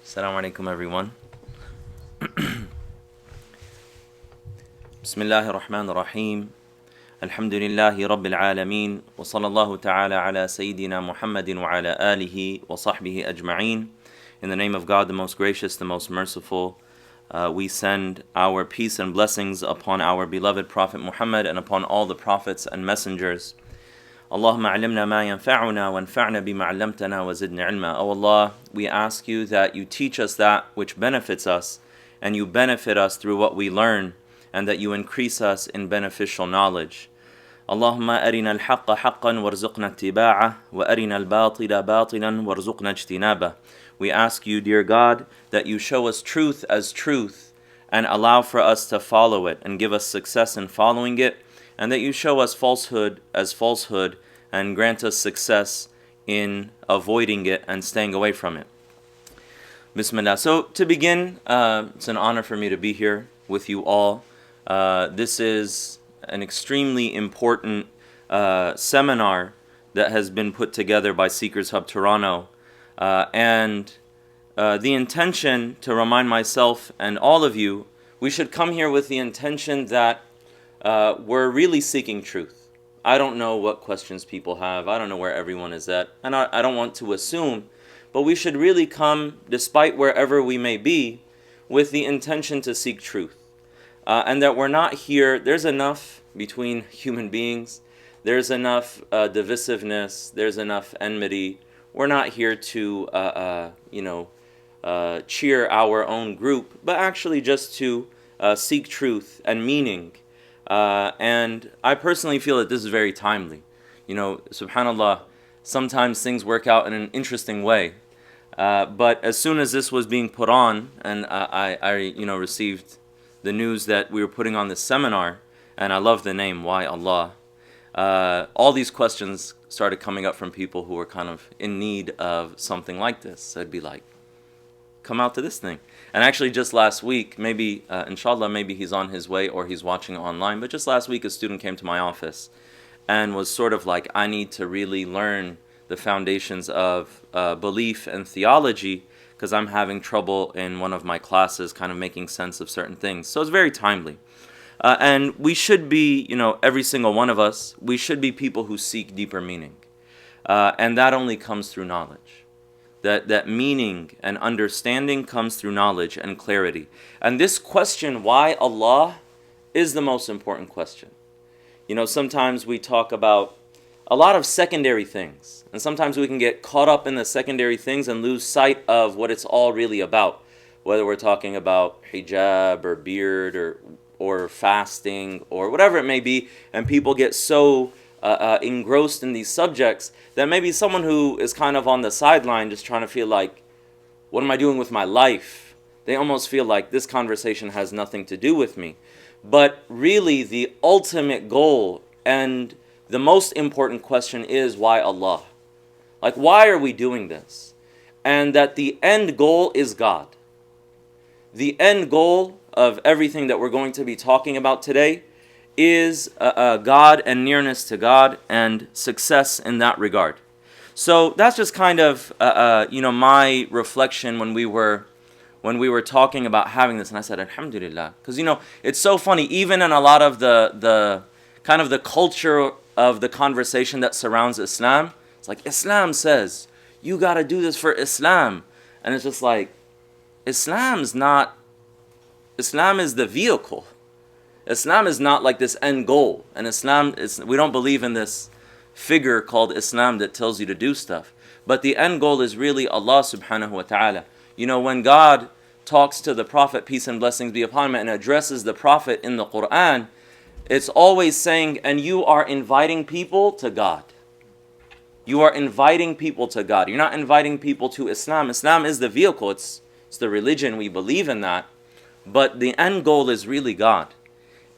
Assalamu alaikum everyone. Bismillahir Rahmanir Rahim. Alhamdulillahi Rabbil Alameen. Wa sallallahu ta'ala ala Sayyidina Muhammadin wa ala alihi wa sahbihi ajma'een. In the name of God, the most gracious, the most merciful, we send our peace and blessings upon our beloved Prophet Muhammad and upon all the prophets and messengers. Allahumma alimna ma yanfa'una wa anfa'na bima 'allamtana wa zidna ilma. O Allah, we ask you that you teach us that which benefits us, and you benefit us through what we learn, and that you increase us in beneficial knowledge. Allahumma arina al-haqqa haqqan warzuqna ittiba'ah, wa arina al-batila batilan warzuqna ijtinabah. We ask you, dear God, that you show us truth as truth, and allow for us to follow it, and give us success in following it, and that you show us falsehood as falsehood and grant us success in avoiding it and staying away from it. Bismillah. So to begin, it's an honor for me to be here with you all. This is an extremely important seminar that has been put together by Seekers Hub Toronto. And the intention, to remind myself and all of you, we should come here with the intention that we're really seeking truth. I don't know what questions people have. I don't know where everyone is at. And I don't want to assume. But we should really come, despite wherever we may be, with the intention to seek truth. And that we're not here. There's enough between human beings. There's enough divisiveness. There's enough enmity. We're not here to, cheer our own group, but actually just to seek truth and meaning. And I personally feel that this is very timely. Subhanallah, sometimes things work out in an interesting way. But as soon as this was being put on, and I received the news that we were putting on this seminar, and I love the name, Why Allah? All these questions started coming up from people who were kind of in need of something like this. So I'd be like, come out to this thing. And actually just last week, maybe, inshallah, maybe he's on his way or he's watching online, but just last week a student came to my office and was sort of like, I need to really learn the foundations of belief and theology because I'm having trouble in one of my classes kind of making sense of certain things. So it's very timely. And we should be, every single one of us, we should be people who seek deeper meaning. And that only comes through knowledge. That meaning and understanding comes through knowledge and clarity. And this question, why Allah, is the most important question. Sometimes we talk about a lot of secondary things. And sometimes we can get caught up in the secondary things and lose sight of what it's all really about. Whether we're talking about hijab or beard or fasting or whatever it may be. And people get so engrossed in these subjects that maybe someone who is kind of on the sideline just trying to feel like, what am I doing with my life? They almost feel like this conversation has nothing to do with me. But really the ultimate goal and the most important question is, why Allah? Like, why are we doing this? And that the end goal is God. The end goal of everything that we're going to be talking about today is God and nearness to God and success in that regard. So that's just kind of my reflection when we were talking about having this, and I said Alhamdulillah, because it's so funny, even in a lot of the kind of the culture of the conversation that surrounds Islam, it's like Islam says you got to do this for Islam, and it's just like Islam is the vehicle. Islam is not like this end goal. And we don't believe in this figure called Islam that tells you to do stuff. But the end goal is really Allah subhanahu wa ta'ala. When God talks to the Prophet, peace and blessings be upon him, and addresses the Prophet in the Quran, it's always saying, and you are inviting people to God. You are inviting people to God. You're not inviting people to Islam. Islam is the vehicle. It's the religion. We believe in that. But the end goal is really God.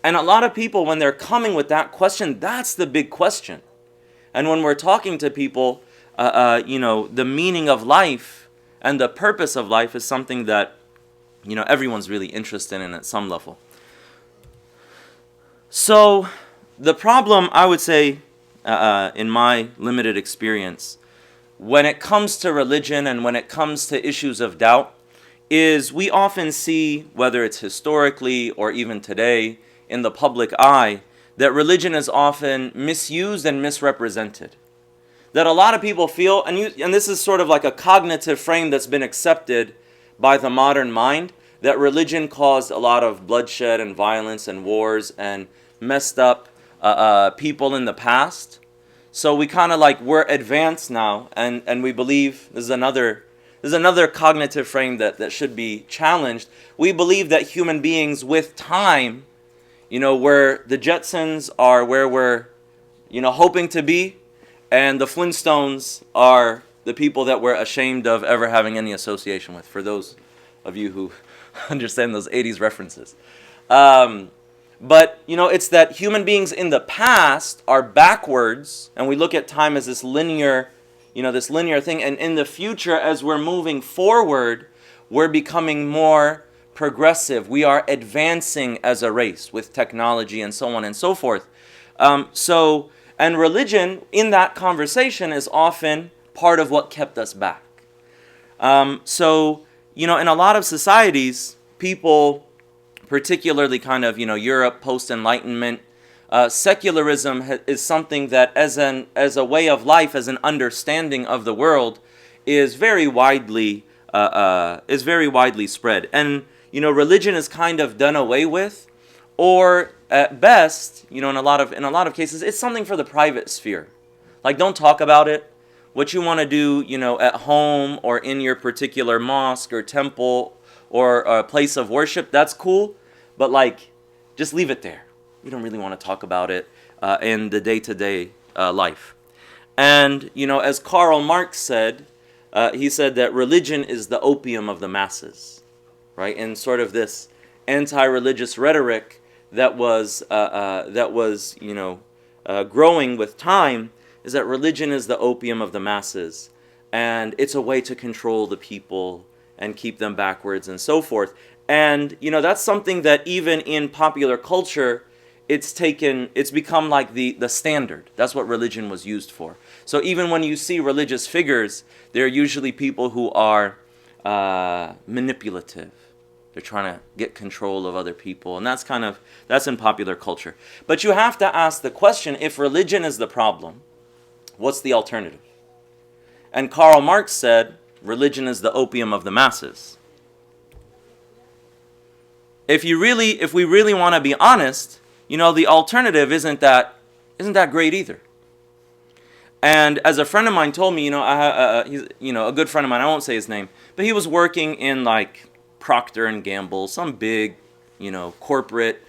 And a lot of people, when they're coming with that question, that's the big question. And when we're talking to people, the meaning of life and the purpose of life is something that, everyone's really interested in at some level. So the problem, I would say, in my limited experience, when it comes to religion and when it comes to issues of doubt, is we often see, whether it's historically or even today in the public eye, that religion is often misused and misrepresented. That a lot of people feel, and this is sort of like a cognitive frame that's been accepted by the modern mind, that religion caused a lot of bloodshed and violence and wars and messed up people in the past. So we kind of like, we're advanced now, and we believe, this is another cognitive frame that should be challenged. We believe that human beings with time, where the Jetsons are where we're, hoping to be, and the Flintstones are the people that we're ashamed of ever having any association with, for those of you who understand those 80s references. But, it's that human beings in the past are backwards, and we look at time as this linear thing, and in the future, as we're moving forward, we're becoming more progressive. We are advancing as a race with technology and so on and so forth. And religion, in that conversation, is often part of what kept us back. In a lot of societies, people, particularly kind of, Europe, post-Enlightenment, secularism is something that, as a way of life, as an understanding of the world, is very widely spread. And religion is kind of done away with, or at best, in a lot of cases, it's something for the private sphere. Like, don't talk about it. What you want to do, at home or in your particular mosque or temple or a place of worship, that's cool. But just leave it there. We don't really want to talk about it in the day-to-day life. And, as Karl Marx said, he said that religion is the opium of the masses, right? And sort of this anti-religious rhetoric that was growing with time is that religion is the opium of the masses, and it's a way to control the people and keep them backwards and so forth. And that's something that even in popular culture, it's become like the standard. That's what religion was used for. So even when you see religious figures, they're usually people who are manipulative. They're trying to get control of other people, and that's in popular culture. But you have to ask the question, if religion is the problem, what's the alternative? And Karl Marx said, religion is the opium of the masses. If we really want to be honest, the alternative isn't that great either. And as a friend of mine told me, he's a good friend of mine, I won't say his name, but he was working in Procter and Gamble, some big, corporate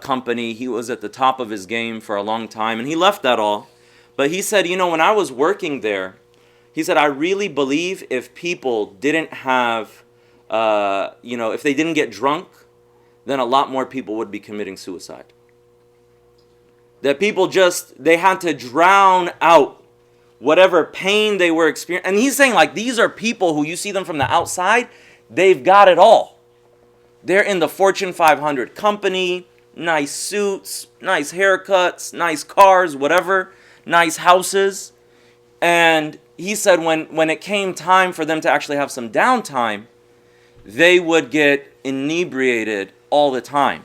company. He was at the top of his game for a long time, and he left that all. But he said, when I was working there, he said, I really believe if people didn't have, if they didn't get drunk, then a lot more people would be committing suicide. That people they had to drown out whatever pain they were experiencing. And he's saying, these are people who you see them from the outside, they've got it all. They're in the Fortune 500 company, nice suits, nice haircuts, nice cars, whatever, nice houses. And he said when it came time for them to actually have some downtime, they would get inebriated all the time.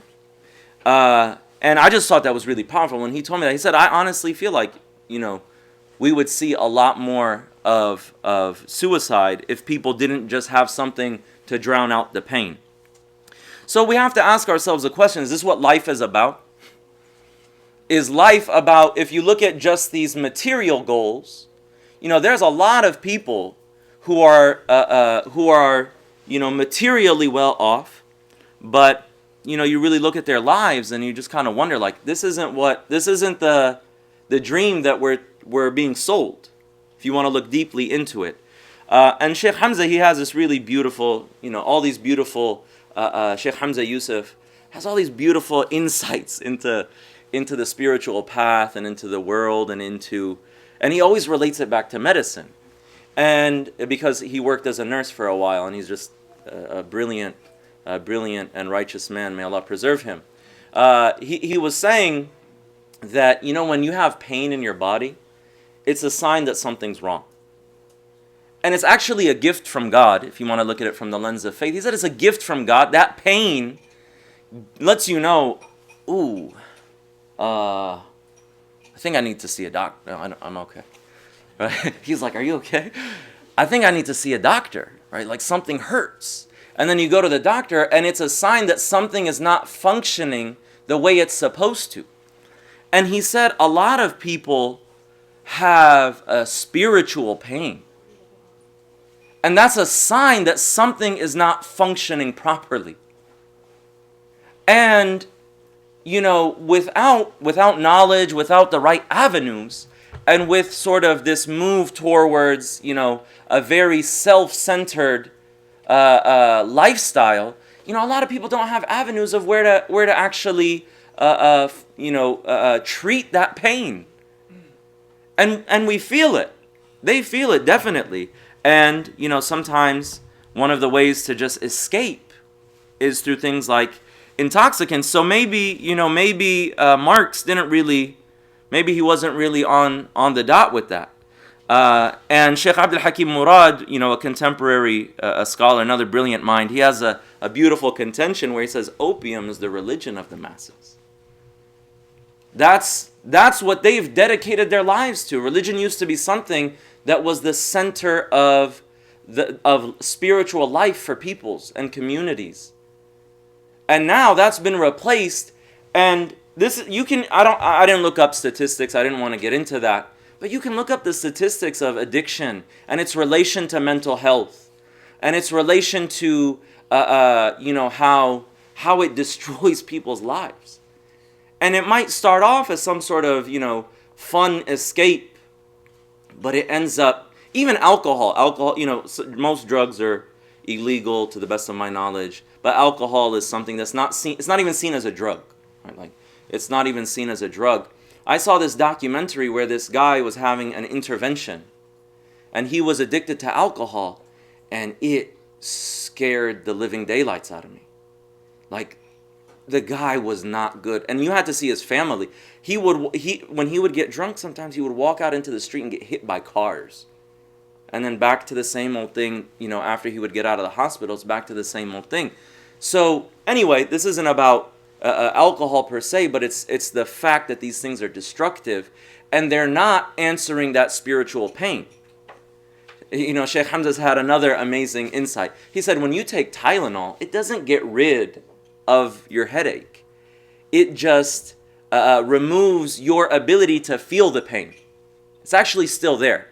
And I just thought that was really powerful. When he told me that, he said, I honestly feel like, we would see a lot more of suicide if people didn't just have something to drown out the pain. So we have to ask ourselves the question, is this what life is about? Is life about, if you look at just these material goals, there's a lot of people who are materially well off, but you really look at their lives and you just kind of wonder, this isn't the dream that we're being sold, if you want to look deeply into it. And Sheikh Hamza, he has this really beautiful, all these beautiful, Sheikh Hamza Yusuf has all these beautiful insights into the spiritual path and into the world and he always relates it back to medicine. And because he worked as a nurse for a while, and he's just a brilliant and righteous man, may Allah preserve him. He was saying that, when you have pain in your body, it's a sign that something's wrong. And it's actually a gift from God, if you want to look at it from the lens of faith. He said it's a gift from God. That pain lets you know, ooh, I think I need to see a doctor. No, I'm okay. Right? He's like, are you okay? I think I need to see a doctor, right? Like something hurts. And then you go to the doctor and it's a sign that something is not functioning the way it's supposed to. And he said a lot of people have a spiritual pain. And that's a sign that something is not functioning properly. And, you know, without knowledge, without the right avenues, and with sort of this move towards, you know, a very self-centered lifestyle, you know, a lot of people don't have avenues of where to actually, treat that pain. And we feel it. They feel it, definitely. And, you know, sometimes one of the ways to just escape is through things like intoxicants. So maybe Marx didn't really, maybe he wasn't really on the dot with that. And Sheikh Abdul Hakim Murad, you know, a contemporary scholar, another brilliant mind, he has a beautiful contention where he says opium is the religion of the masses. That's what they've dedicated their lives to. Religion used to be something that was the center of spiritual life for peoples and communities. And now that's been replaced, and I didn't look up statistics, I didn't want to get into that, but you can look up the statistics of addiction and its relation to mental health and its relation to how it destroys people's lives. And it might start off as some sort of, you know, fun escape, but it ends up, even alcohol, you know, most drugs are illegal to the best of my knowledge, but alcohol is something that's it's not even seen as a drug, right? Like, it's not even seen as a drug. I saw this documentary where this guy was having an intervention, and he was addicted to alcohol, and it scared the living daylights out of me. Like, the guy was not good, and you had to see his family. When he would get drunk, sometimes he would walk out into the street and get hit by cars, and then back to the same old thing. You know, after he would get out of the hospital, it's back to the same old thing. So anyway, this isn't about alcohol per se, but it's the fact that these things are destructive, and they're not answering that spiritual pain. You know, Sheikh Hamza's had another amazing insight. He said, when you take Tylenol, it doesn't get rid of your headache. It just removes your ability to feel the pain. It's actually still there.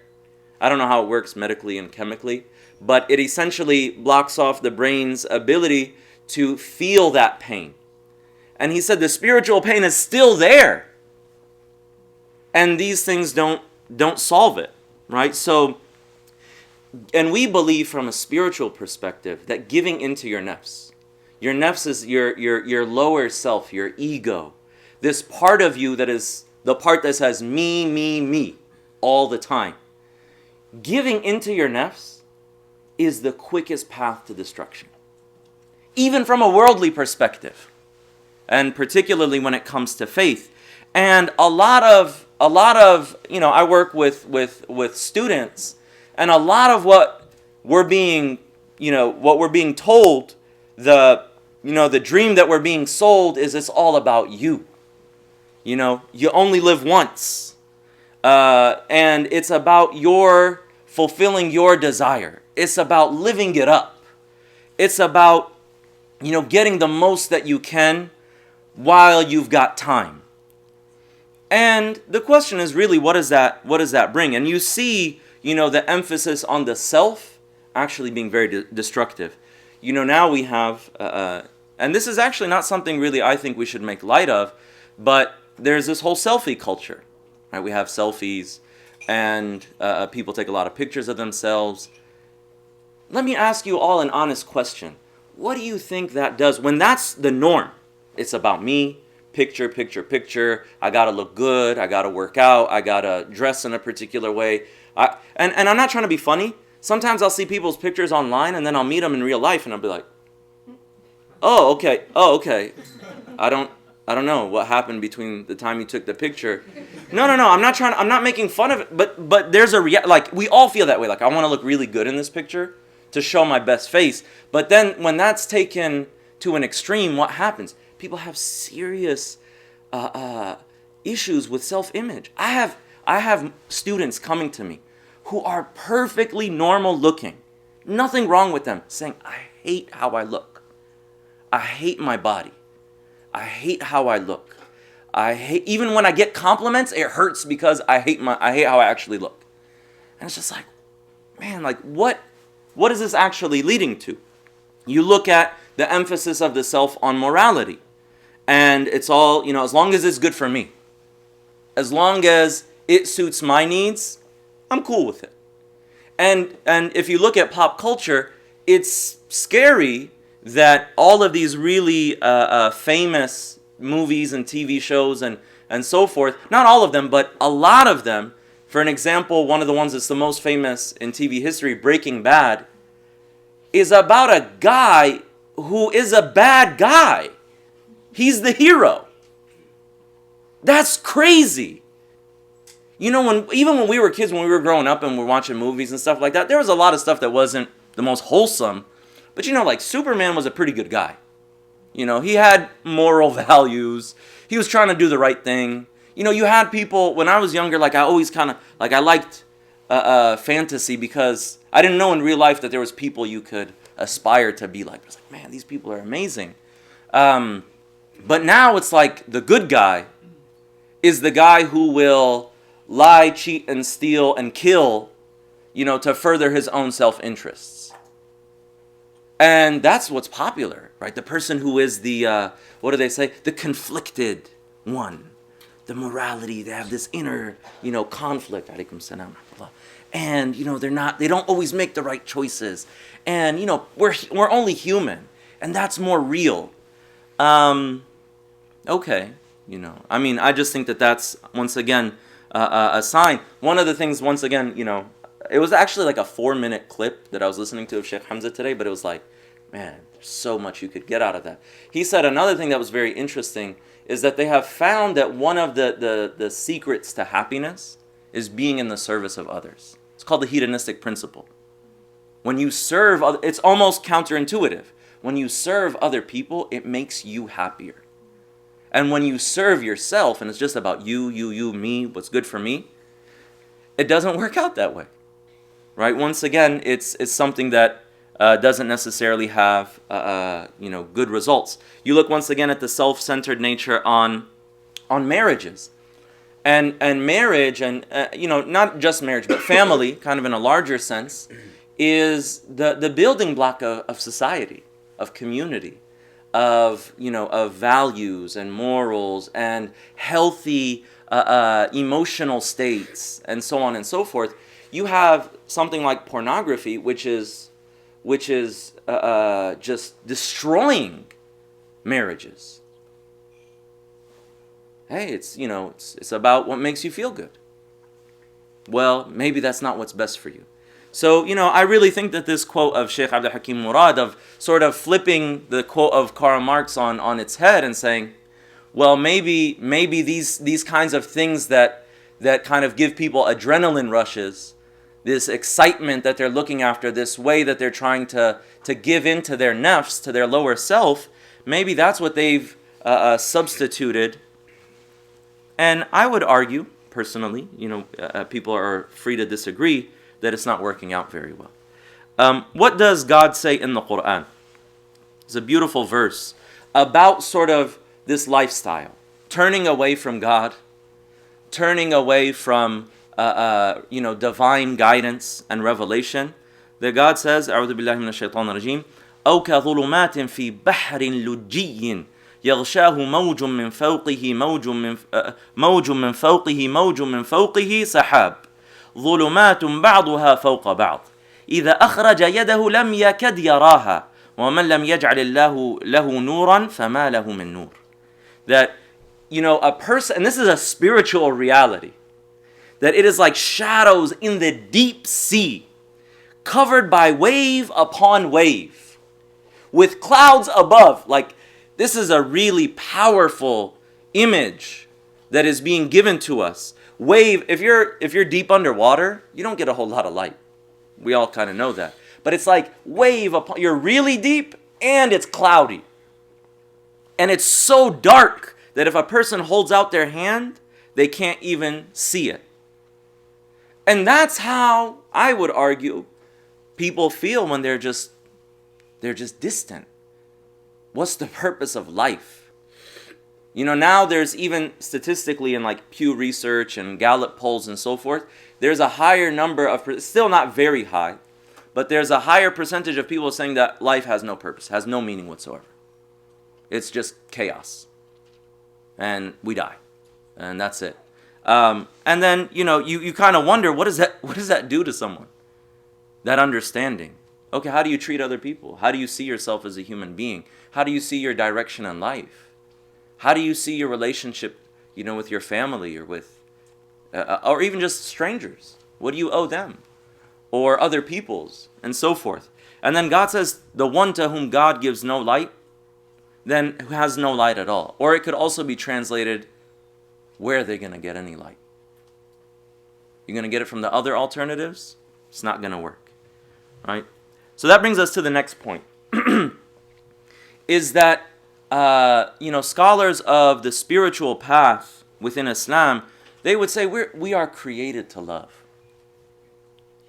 I don't know how it works medically and chemically, but it essentially blocks off the brain's ability to feel that pain. And he said the spiritual pain is still there. And these things don't solve it, right? So, and we believe from a spiritual perspective that giving into your nafs is your lower self, your ego. This part of you that is the part that says me all the time. Giving into your nafs is the quickest path to destruction. Even from a worldly perspective. And particularly when it comes to faith. And a lot of you know, I work with students, and a lot of what we're being told, the dream that we're being sold is it's all about you. You know, you only live once. And it's about your fulfilling your desire. It's about living it up. It's about, you know, getting the most that you can while you've got time. And the question is really, what does that bring? And you see, you know, the emphasis on the self actually being very destructive. You know, now we have, and this is actually not something really I think we should make light of, but there's this whole selfie culture. Right? We have selfies, and people take a lot of pictures of themselves. Let me ask you all an honest question. What do you think that does when that's the norm? It's about me, picture. I gotta look good. I gotta work out. I gotta dress in a particular way. And I'm not trying to be funny. Sometimes I'll see people's pictures online, and then I'll meet them in real life, and I'll be like, oh, okay. I I don't know what happened between the time you took the picture. No. I'm not making fun of it. But there's like, we all feel that way. Like, I want to look really good in this picture to show my best face. But then when that's taken to an extreme, what happens? People have serious issues with self-image. I have students coming to me who are perfectly normal looking. Nothing wrong with them, saying, I hate how I look. I hate my body. I hate how I look. Even when I get compliments, it hurts because I hate how I actually look. And it's just like, man, like what is this actually leading to? You look at the emphasis of the self on morality. And it's all, as long as it's good for me. As long as it suits my needs, I'm cool with it. And if you look at pop culture, it's scary that all of these really famous movies and TV shows and so forth, not all of them, but a lot of them, for an example, one of the ones that's the most famous in TV history, Breaking Bad, is about a guy who is a bad guy. He's the hero. That's crazy. Even when we were kids, when we were growing up and we were watching movies and stuff like that, there was a lot of stuff that wasn't the most wholesome. But like Superman was a pretty good guy. He had moral values. He was trying to do the right thing. You had people, when I was younger, like I always kind of, like I liked fantasy because I didn't know in real life that there was people you could aspire to be like. I was like, man, these people are amazing. But now it's like the good guy is the guy who will lie, cheat, and steal and kill, to further his own self-interests. And that's what's popular, right? The person who is the, what do they say? The conflicted one. The morality, they have this inner, conflict. Alaikum salam. And, they don't always make the right choices. And, we're only human. And that's more real. Okay, I just think that's, once again, a sign. One of the things, once again, it was actually like a 4-minute clip that I was listening to of Sheikh Hamza today, but it was like, man, there's so much you could get out of that. He said another thing that was very interesting is that they have found that one of the secrets to happiness is being in the service of others. It's called the hedonistic principle. When you serve, it's almost counterintuitive. When you serve other people, it makes you happier. And when you serve yourself, and it's just about you, me, what's good for me, it doesn't work out that way, right? Once again, it's something that doesn't necessarily have, good results. You look once again at the self-centered nature on marriages, and marriage, and not just marriage, but family, kind of in a larger sense, is the building block of society, of community. Of values and morals and healthy emotional states and so on and so forth. You have something like pornography, which is just destroying marriages. Hey, it's about what makes you feel good. Well, maybe that's not what's best for you. So, I really think that this quote of Sheikh Abdul Hakim Murad, of sort of flipping the quote of Karl Marx on its head and saying, well, maybe these kinds of things that kind of give people adrenaline rushes, this excitement that they're looking after, this way that they're trying to give into their nafs, to their lower self, maybe that's what they've substituted. And I would argue, personally, people are free to disagree, that it's not working out very well. What does God say in the Quran? It's a beautiful verse about sort of this lifestyle, turning away from God, turning away from divine guidance and revelation. That God says, أعوذ بالله من الشيطان الرجيم, أو كظلمات في بحر لجي يغشاه موج من فوقه موج من فوقه موج من فوقه سحاب ظلمات بعضها فوق بعض إذا أخرج يده لم يكد يراها ومن لم يجعل الله له نورا فما له من نور. That, a person, and this is a spiritual reality, that it is like shadows in the deep sea, covered by wave upon wave, with clouds above. Like, This is a really powerful image that is being given to us. Wave, if you're deep underwater, you don't get a whole lot of light. We all kind of know that. But it's like wave upon, you're really deep and it's cloudy. And it's so dark that if a person holds out their hand, they can't even see it. And that's how I would argue people feel when they're just distant. What's the purpose of life? You know, now there's even statistically in like Pew Research and Gallup polls and so forth, there's a higher number of, still not very high, but there's a higher percentage of people saying that life has no purpose, has no meaning whatsoever. It's just chaos. And we die. And that's it. And then, you know, you kind of wonder, what does that do to someone? That understanding. Okay, how do you treat other people? How do you see yourself as a human being? How do you see your direction in life? How do you see your relationship, you know, with your family or with, or even just strangers? What do you owe them? Or other people's, and so forth. And then God says, the one to whom God gives no light, then who has no light at all. Or it could also be translated, where are they going to get any light? You're going to get it from the other alternatives? It's not going to work, right? So that brings us to the next point, is that, scholars of the spiritual path within Islam, they would say we are created to love.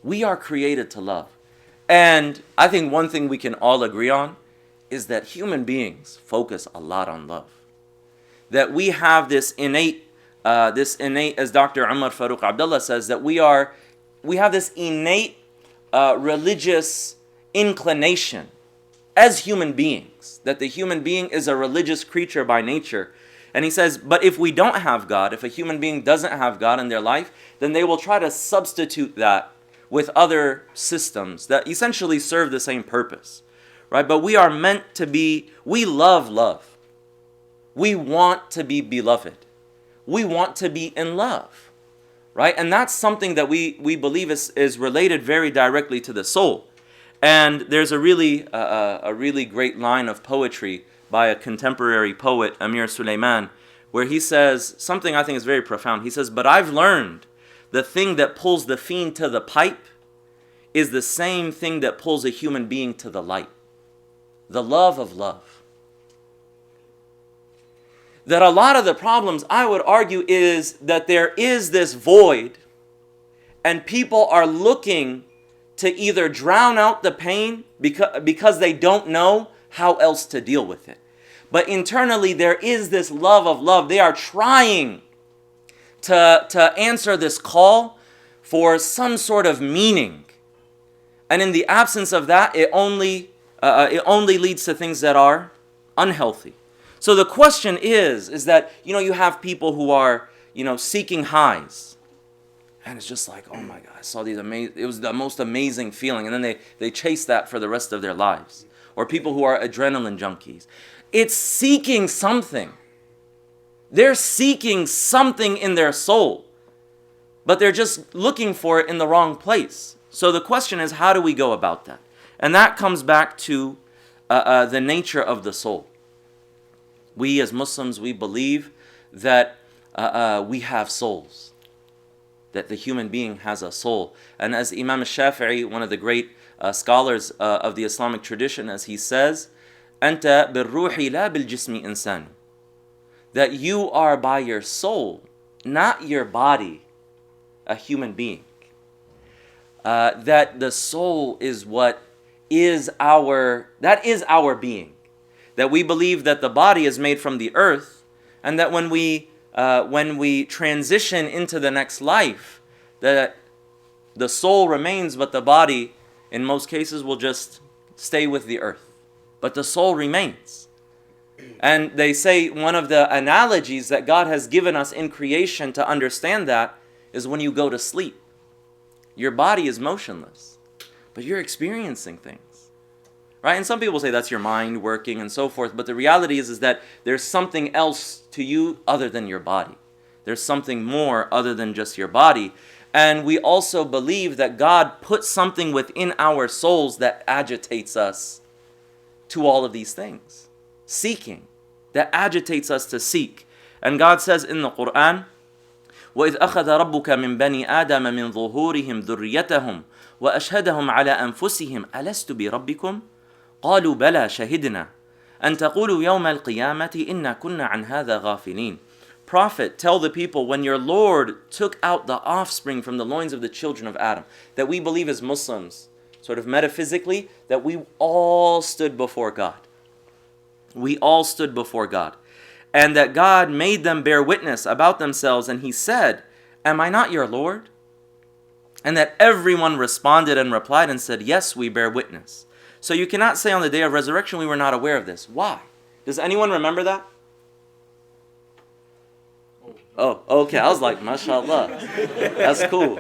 We are created to love. And I think one thing we can all agree on is that human beings focus a lot on love. That we have this innate, as Dr. Umar Farooq Abdullah says, that we have this innate religious inclination as human beings, that the human being is a religious creature by nature. And he says, but if we don't have God, if a human being doesn't have God in their life, then they will try to substitute that with other systems that essentially serve the same purpose, right? But we are meant to be, we love love. We want to be beloved. We want to be in love, right? And that's something that we believe is related very directly to the soul. And there's a really great line of poetry by a contemporary poet, Amir Sulaiman, where he says something I think is very profound. He says, but I've learned the thing that pulls the fiend to the pipe is the same thing that pulls a human being to the light. The love of love. That a lot of the problems, I would argue, is that there is this void and people are looking to either drown out the pain because they don't know how else to deal with it. But internally there is this love of love. They are trying to answer this call for some sort of meaning. And in the absence of that, it only leads to things that are unhealthy. So the question is that, you have people who are, seeking highs. And it's just like, oh my God, I saw these amazing, it was the most amazing feeling. And then they chase that for the rest of their lives. Or people who are adrenaline junkies. It's seeking something. They're seeking something in their soul. But they're just looking for it in the wrong place. So the question is, how do we go about that? And that comes back to the nature of the soul. We as Muslims, we believe that we have souls. That the human being has a soul. And as Imam al-Shafi'i, one of the great scholars of the Islamic tradition, as he says, أنت بالروح لا بالجسم إنسان. That you are by your soul, not your body, a human being. That the soul is what is that is our being. That we believe that the body is made from the earth, and that when we transition into the next life, that the soul remains, but the body, in most cases, will just stay with the earth. But the soul remains. And they say one of the analogies that God has given us in creation to understand that is when you go to sleep. Your body is motionless, but you're experiencing things. Right? And some people say that's your mind working and so forth, but the reality is that there's something else to you other than your body. There's something more other than just your body. And we also believe that God put something within our souls that agitates us to all of these things. Seeking. that agitates us to seek. And God says in the Quran, وَإِذْ أَخَذَ رَبُّكَ مِنْ بَنِي آدَمَ مِنْ ظُهُورِهِمْ ذُرِّيَّتَهُمْ وَأَشْهَدَهُمْ عَلَىٰ أَنفُسِهِمْ أَلَسْتُ بِرَبِّكُمْ قَالُوا بَلَى شَهِدْنَا أَن تَقُولُوا يَوْمَ الْقِيَامَةِ إِنَّا كُنَّا عَنْ هَذَا غَافِلِينَ. Prophet, tell the people, when your Lord took out the offspring from the loins of the children of Adam, that we believe as Muslims, sort of metaphysically, that we all stood before God. We all stood before God. And that God made them bear witness about themselves, and He said, am I not your Lord? And that everyone responded and replied and said, yes, we bear witness. So you cannot say on the day of resurrection, we were not aware of this. Why? Does anyone remember that? Oh, okay. I was like, mashallah. That's cool.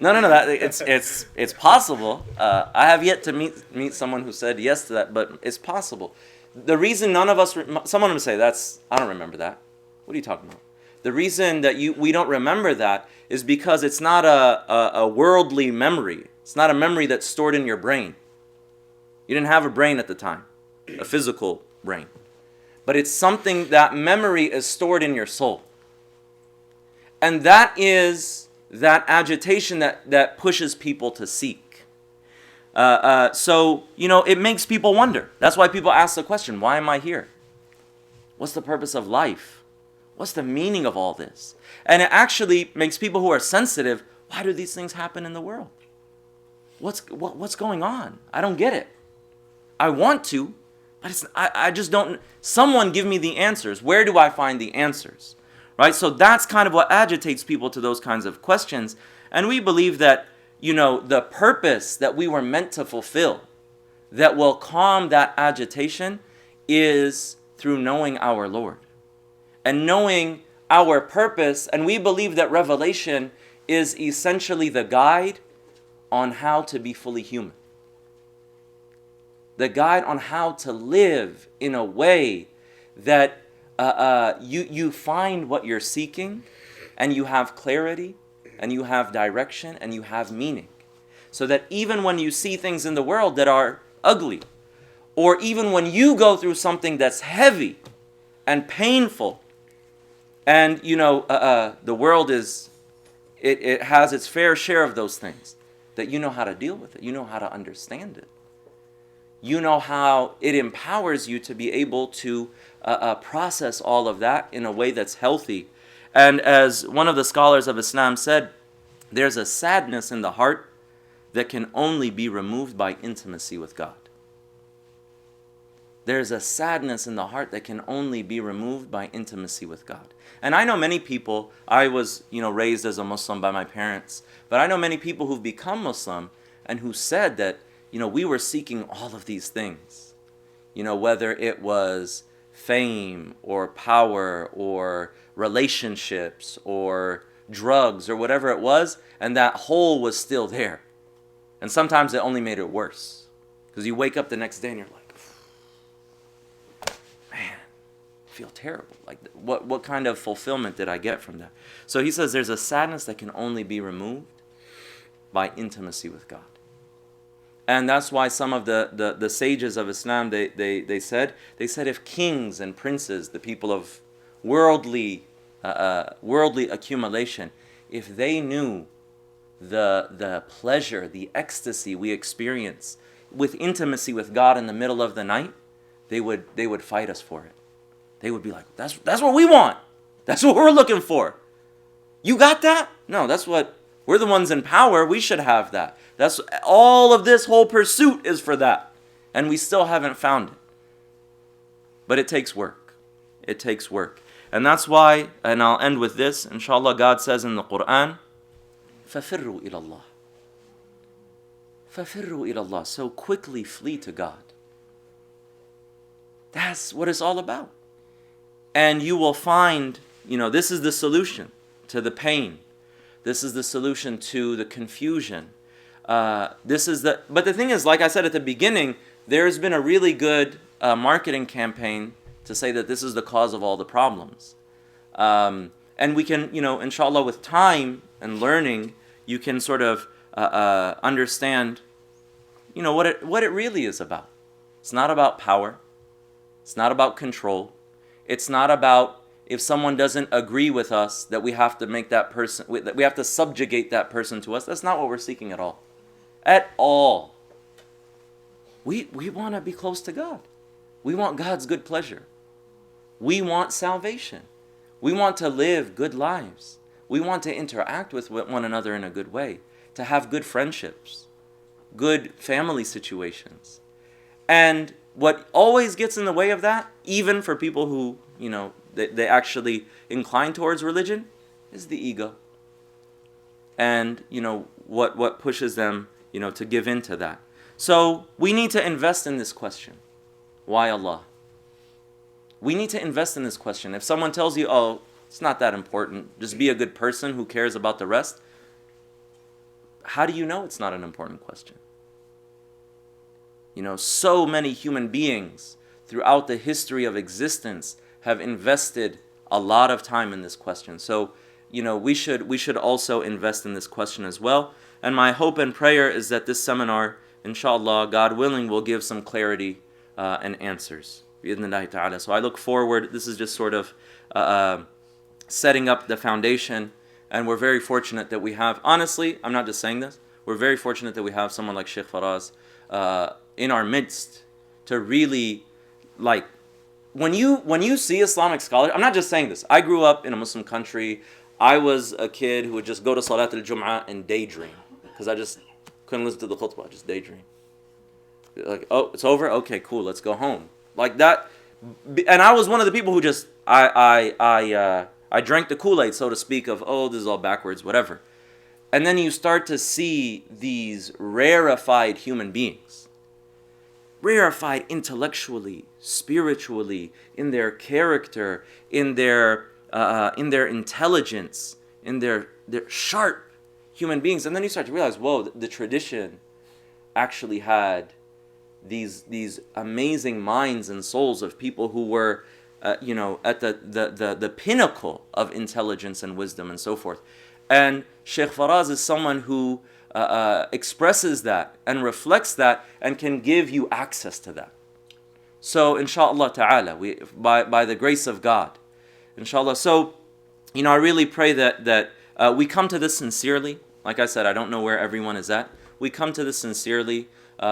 No. It's possible. I have yet to meet someone who said yes to that, but it's possible. The reason none of us, someone would say, I don't remember that. What are you talking about? The reason that we don't remember that is because it's not a worldly memory. It's not a memory that's stored in your brain. You didn't have a brain at the time, a physical brain. But it's something, that memory is stored in your soul. And that is that agitation that pushes people to seek. So, it makes people wonder. That's why people ask the question, why am I here? What's the purpose of life? What's the meaning of all this? And it actually makes people who are sensitive, why do these things happen in the world? What's going on? I don't get it. I want to, but I just don't. Someone give me the answers. Where do I find the answers? Right? So that's kind of what agitates people to those kinds of questions. And we believe that, the purpose that we were meant to fulfill, that will calm that agitation, is through knowing our Lord. And knowing our purpose, and we believe that revelation is essentially the guide on how to be fully human. The guide on how to live in a way that you find what you're seeking, and you have clarity, and you have direction, and you have meaning. So that even when you see things in the world that are ugly, or even when you go through something that's heavy and painful, and the world it has its fair share of those things, that you know how to deal with it, you know how to understand it. You know how it empowers you to be able to process all of that in a way that's healthy. And as one of the scholars of Islam said, there's a sadness in the heart that can only be removed by intimacy with God. There's a sadness in the heart that can only be removed by intimacy with God. And I know many people, I was raised as a Muslim by my parents, but I know many people who've become Muslim and who said that we were seeking all of these things, whether it was fame or power or relationships or drugs or whatever it was, and that hole was still there. And sometimes it only made it worse, because you wake up the next day and you're like, man, I feel terrible. Like, what kind of fulfillment did I get from that? So he says there's a sadness that can only be removed by intimacy with God. And that's why some of the sages of Islam, they said if kings and princes, the people of worldly accumulation, if they knew the pleasure, the ecstasy we experience with intimacy with God in the middle of the night, they would fight us for it. They would be like, that's what we want. That's what we're looking for. You got that? No, we're the ones in power. We should have that. That's all of this whole pursuit is for that. And we still haven't found it. But it takes work. It takes work. And that's why, and I'll end with this, inshallah, God says in the Quran, فَفِرُّوا إِلَى اللَّهِ. فَفِرُّوا إِلَى اللَّهِ. So quickly flee to God. That's what it's all about. And you will find, this is the solution to the pain. This is the solution to the confusion. But the thing is, like I said at the beginning, there's been a really good marketing campaign to say that this is the cause of all the problems. And we can, inshallah, with time and learning, you can sort of understand, what it really is about. It's not about power. It's not about control. It's not about if someone doesn't agree with us that we have to make that person, that we have to subjugate that person to us. That's not what we're seeking at all. At all. We want to be close to God. We want God's good pleasure. We want salvation. We want to live good lives. We want to interact with one another in a good way, to have good friendships, good family situations. And what always gets in the way of that, even for people who, they actually incline towards religion, is the ego. And, what pushes them, to give in to that. So we need to invest in this question. Why Allah? We need to invest in this question. If someone tells you, oh, it's not that important, just be a good person who cares about the rest, how do you know it's not an important question? So many human beings throughout the history of existence have invested a lot of time in this question. So, we should also invest in this question as well. And my hope and prayer is that this seminar, inshallah, God willing, will give some clarity and answers. So I look forward. This is just sort of setting up the foundation. And we're very fortunate that we have, honestly, I'm not just saying this, we're very fortunate that we have someone like Sheikh Faraz in our midst to really, when you see Islamic scholars, I'm not just saying this. I grew up in a Muslim country. I was a kid who would just go to Salat al-Jum'ah and daydream because I just couldn't listen to the khutbah, just daydream. Like, oh, it's over? Okay, cool, let's go home. Like that. And I was one of the people who just, I drank the Kool-Aid, so to speak, of, oh, this is all backwards, whatever. And then you start to see these rarefied human beings. Rarefied intellectually, spiritually, in their character, in their intelligence, in their sharp human beings. And then you start to realize, whoa, the tradition actually had these amazing minds and souls of people who were, at the pinnacle of intelligence and wisdom and so forth. And Sheikh Faraz is someone who expresses that and reflects that and can give you access to that. So inshallah ta'ala, by the grace of God, inshallah. So, I really pray that we come to this sincerely. Like I said, I don't know where everyone is at. We come to this sincerely,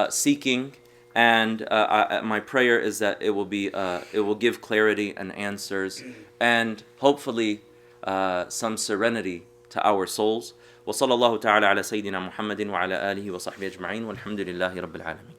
seeking, and my prayer is that it will give clarity and answers, and hopefully some serenity to our souls. وصلى الله تعالى على سيدنا محمد وعلى آله وصحبه أجمعين والحمد لله رب العالمين.